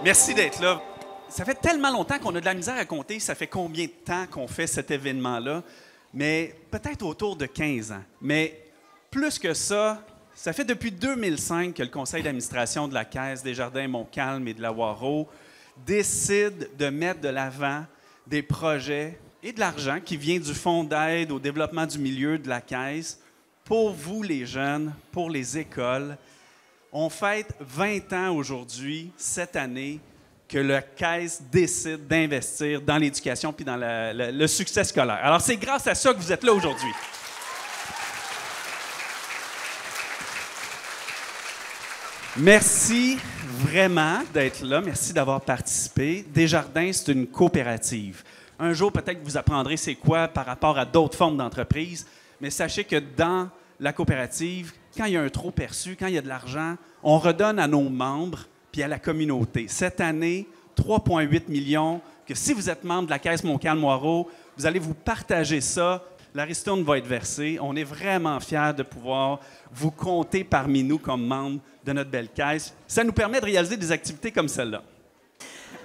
Merci d'être là. Ça fait tellement longtemps qu'on a de la misère à compter. Ça fait combien de temps qu'on fait cet événement-là? Mais peut-être autour de 15 ans. Mais plus que ça, ça fait depuis 2005 que le conseil d'administration de la Caisse des Jardins Montcalm et de la Waro décide de mettre de l'avant des projets et de l'argent qui vient du Fonds d'aide au développement du milieu de la Caisse pour vous, les jeunes, pour les écoles. On fête 20 ans aujourd'hui, cette année, que la Caisse décide d'investir dans l'éducation puis dans le succès scolaire. Alors, c'est grâce à ça que vous êtes là aujourd'hui. Merci vraiment d'être là. Merci d'avoir participé. Desjardins, c'est une coopérative. Un jour, peut-être que vous apprendrez c'est quoi par rapport à d'autres formes d'entreprise, mais sachez que dans la coopérative, quand il y a un trop perçu, quand il y a de l'argent, on redonne à nos membres puis à la communauté. Cette année, 3,8 millions, que si vous êtes membre de la Caisse Montcalm-Waro, vous allez vous partager ça. La ristourne va être versée. On est vraiment fiers de pouvoir vous compter parmi nous comme membres de notre belle caisse. Ça nous permet de réaliser des activités comme celle-là.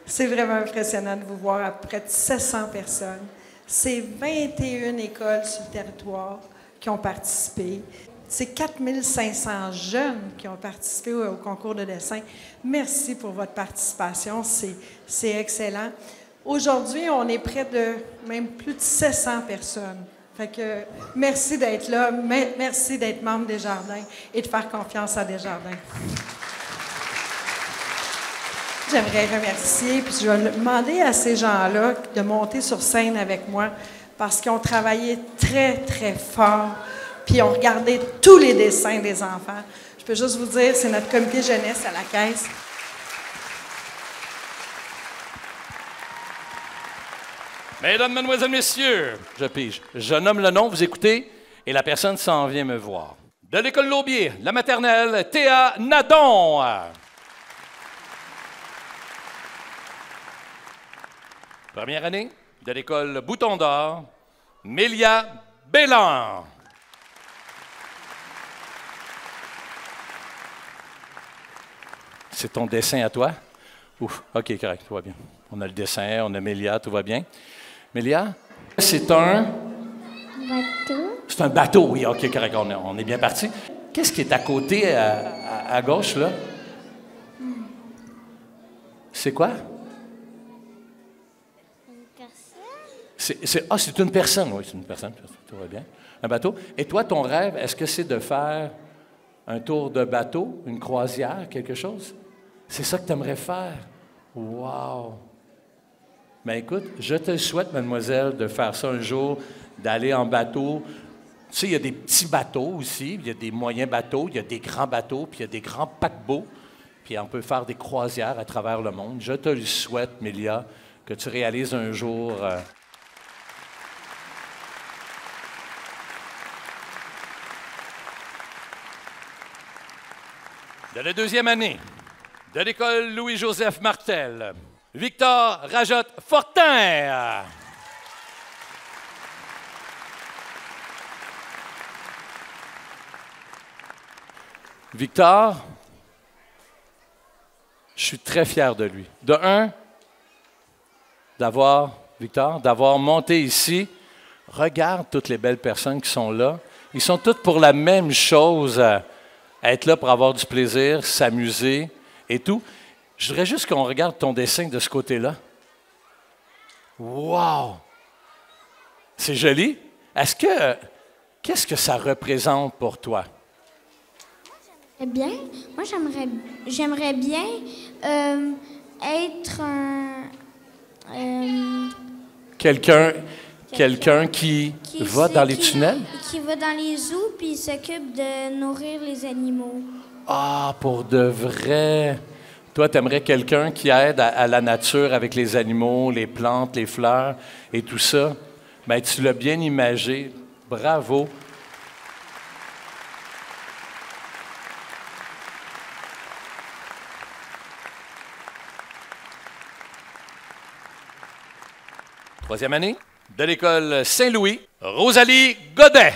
C'est vraiment impressionnant de vous voir à près de 700 personnes. C'est 21 écoles sur le territoire qui ont participé. C'est 4500 jeunes qui ont participé au concours de dessin. Merci pour votre participation, c'est excellent. Aujourd'hui, on est près de même plus de 700 personnes. Fait que merci d'être là, merci d'être membre des Jardins et de faire confiance à Desjardins. J'aimerais remercier, puis je vais demander à ces gens-là de monter sur scène avec moi parce qu'ils ont travaillé très, très fort, puis ils ont regardé tous les dessins des enfants. Je peux juste vous dire, c'est notre comité jeunesse à la Caisse. Mesdames, Mademoiselles, Messieurs, je pige. Je nomme le nom, vous écoutez, et la personne s'en vient me voir. De l'école Laubier, la maternelle, Théa Nadon. Première année, de l'école Bouton d'Or, Mélia Bélan. C'est ton dessin à toi? Ouf, OK, correct, tout va bien. On a le dessin, on a Mélia, tout va bien. Mélia, c'est un... Bateau. C'est un bateau, oui, OK, correct, on est bien parti. Qu'est-ce qui est à côté, à gauche, là? C'est quoi? Une personne. C'est une personne, oui, c'est une personne, tout va bien. Un bateau. Et toi, ton rêve, est-ce que c'est de faire un tour de bateau, une croisière, quelque chose? C'est ça que tu aimerais faire? Wow! Ben écoute, je te souhaite, mademoiselle, de faire ça un jour, d'aller en bateau. Tu sais, il y a des petits bateaux aussi, il y a des moyens bateaux, il y a des grands bateaux, puis il y a des grands paquebots, puis on peut faire des croisières à travers le monde. Je te le souhaite, Mélia, que tu réalises un jour... De la deuxième année, de l'école Louis-Joseph Martel, Victor Rajotte-Fortin. Victor, je suis très fier de lui. De un, d'avoir monté ici. Regarde toutes les belles personnes qui sont là. Ils sont toutes pour la même chose, être là pour avoir du plaisir, s'amuser et tout. Je voudrais juste qu'on regarde ton dessin de ce côté-là. Wow! C'est joli. Qu'est-ce que ça représente pour toi? Eh bien, moi, j'aimerais bien être un... Quelqu'un qui va dans les tunnels? Qui va dans les zoos puis s'occupe de nourrir les animaux. Ah, pour de vrai! Toi, tu aimerais quelqu'un qui aide à la nature avec les animaux, les plantes, les fleurs et tout ça. Bien, tu l'as bien imagé. Bravo! Troisième année, de l'école Saint-Louis, Rosalie Godet.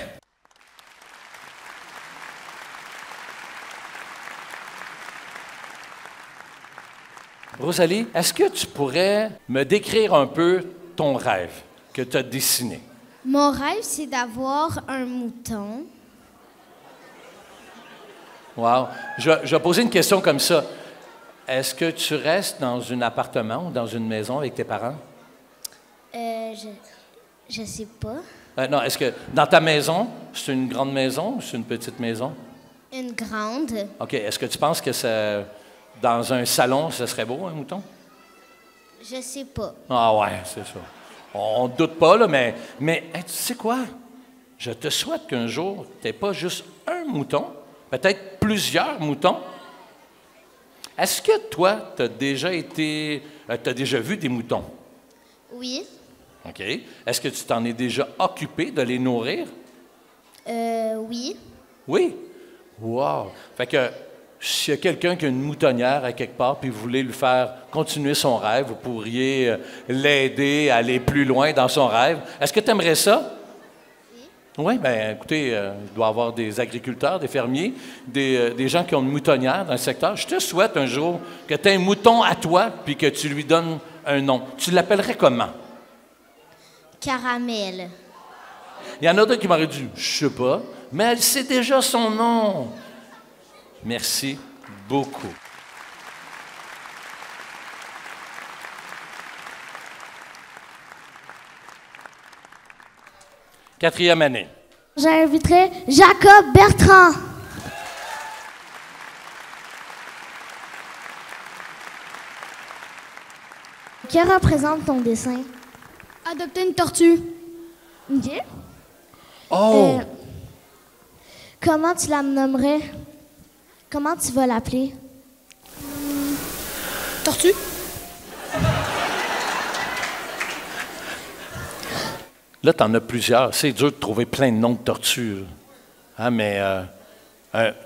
Rosalie, est-ce que tu pourrais me décrire un peu ton rêve que tu as dessiné? Mon rêve, c'est d'avoir un mouton. Wow. Je vais poser une question comme ça. Est-ce que tu restes dans un appartement ou dans une maison avec tes parents? Je sais pas. Non, est-ce que dans ta maison, c'est une grande maison ou c'est une petite maison? Une grande. OK. Est-ce que tu penses que dans un salon, ce serait beau, un mouton? Je sais pas. Ah ouais, c'est ça. On ne doute pas, là, mais hey, tu sais quoi? Je te souhaite qu'un jour, tu n'aies pas juste un mouton, peut-être plusieurs moutons. Est-ce que toi, tu as déjà vu des moutons? Oui. OK. Est-ce que tu t'en es déjà occupé de les nourrir? Oui. Oui? Wow! Fait que s'il y a quelqu'un qui a une moutonnière à quelque part puis vous voulez lui faire continuer son rêve, vous pourriez l'aider à aller plus loin dans son rêve. Est-ce que tu aimerais ça? Oui. Oui, bien, écoutez, il doit y avoir des agriculteurs, des fermiers, des gens qui ont une moutonnière dans le secteur. Je te souhaite un jour que tu aies un mouton à toi puis que tu lui donnes un nom. Tu l'appellerais comment? Caramel. Il y en a d'autres qui m'auraient dit, je sais pas, mais elle sait déjà son nom. Merci beaucoup. Quatrième année. J'inviterai Jacob Bertrand. Que représente ton dessin? Adopter une tortue. OK. Oh! Comment tu la nommerais? Comment tu vas l'appeler? Tortue. Là, tu en as plusieurs. C'est dur de trouver plein de noms de tortues. Hein, mais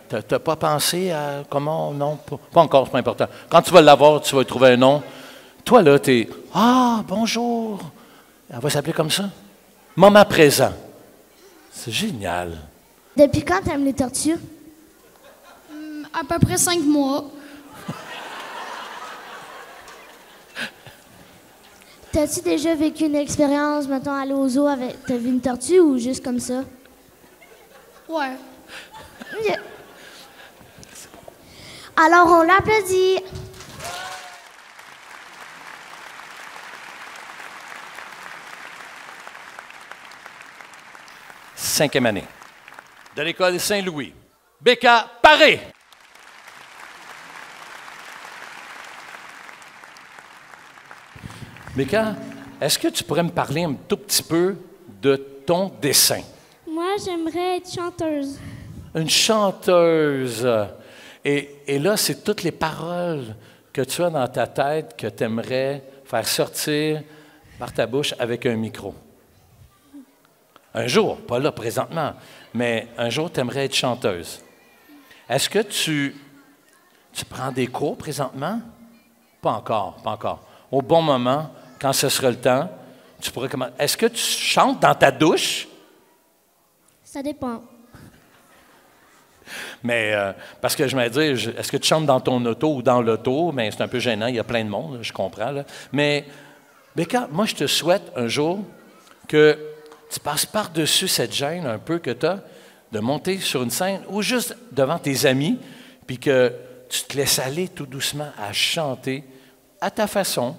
t'as pas pensé à comment? Non, pas encore, c'est pas important. Quand tu vas l'avoir, tu vas trouver un nom. Toi, là, t'es « Ah, bonjour! » Elle va s'appeler comme ça. Moment présent. C'est génial. Depuis quand t'aimes les tortues? À peu près 5 mois. T'as-tu déjà vécu une expérience, mettons, aller au zoo avec... T'as vu une tortue ou juste comme ça? Ouais. OK. Alors, on l'applaudit. Cinquième année. De l'école Saint-Louis. Becca Paré. Becca, est-ce que tu pourrais me parler un tout petit peu de ton dessin? Moi, j'aimerais être chanteuse. Une chanteuse. Et là, c'est toutes les paroles que tu as dans ta tête que tu aimerais faire sortir par ta bouche avec un micro. Un jour, pas là présentement, mais un jour, tu aimerais être chanteuse. Est-ce que tu prends des cours présentement? Pas encore, pas encore. Au bon moment, quand ce sera le temps, tu pourrais commencer. Est-ce que tu chantes dans ta douche? Ça dépend. Mais, parce que je me dis, est-ce que tu chantes dans ton auto ou dans l'auto? Mais c'est un peu gênant, il y a plein de monde, je comprends. Là. Mais, Becca, moi, je te souhaite un jour que tu passes par-dessus cette gêne un peu que tu as de monter sur une scène ou juste devant tes amis, puis que tu te laisses aller tout doucement à chanter à ta façon,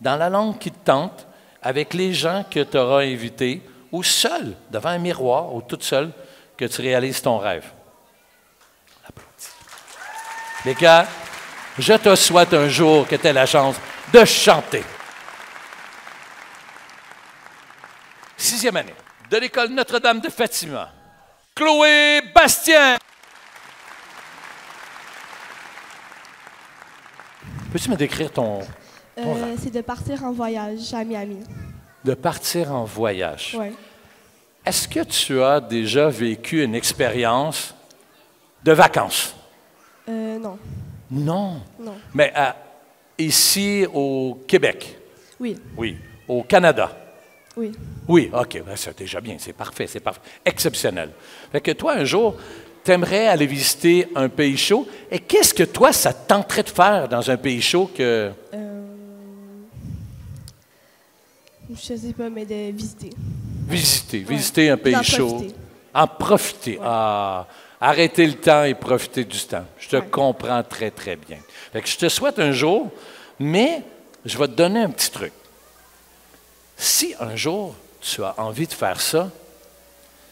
dans la langue qui te tente, avec les gens que tu auras invités, ou seul, devant un miroir, ou toute seule, que tu réalises ton rêve. Applaudis. Becca, je te souhaite un jour que tu aies la chance de chanter. Sixième année, de l'école Notre-Dame de Fatima. Chloé Bastien. Peux-tu me décrire ton rêve? C'est de partir en voyage à Miami. De partir en voyage. Oui. Est-ce que tu as déjà vécu une expérience de vacances? Non. Non. Non. Mais ici au Québec? Oui. Oui. Au Canada? Oui. Oui, OK. Ben, c'est déjà bien. C'est parfait, c'est parfait. Exceptionnel. Fait que toi, un jour, t'aimerais aller visiter un pays chaud. Et qu'est-ce que toi, ça te tenterait de faire dans un pays chaud que... Je sais pas, mais de visiter. Visiter un pays chaud. En profiter. Ah, arrêter le temps et profiter du temps. Je te comprends très, très bien. Fait que je te souhaite un jour, mais je vais te donner un petit truc. Si un jour, tu as envie de faire ça,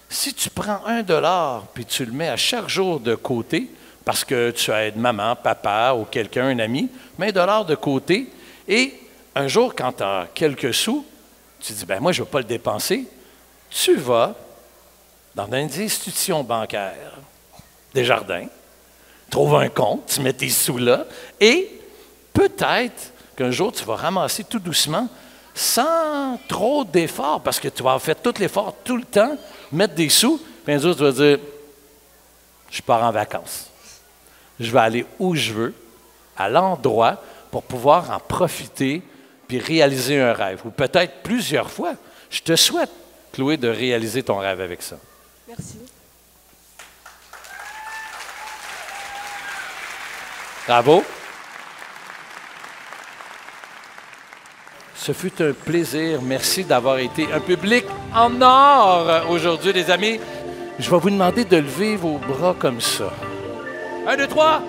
si tu prends $1 puis tu le mets à chaque jour de côté, parce que tu aides maman, papa ou quelqu'un, un ami, mets $1 de côté et un jour, quand tu as quelques sous, tu dis, ben moi, je ne vais pas le dépenser. Tu vas dans une institution bancaire, Desjardins, trouve un compte, tu mets tes sous là et peut-être qu'un jour, tu vas ramasser tout doucement sans trop d'efforts, parce que tu vas faire tout l'effort tout le temps, mettre des sous, puis un jour, tu vas dire, je pars en vacances. Je vais aller où je veux, à l'endroit, pour pouvoir en profiter puis réaliser un rêve, ou peut-être plusieurs fois. Je te souhaite, Chloé, de réaliser ton rêve avec ça. Merci. Bravo. Ce fut un plaisir. Merci d'avoir été un public en or aujourd'hui, les amis. Je vais vous demander de lever vos bras comme ça. 1, 2, 3.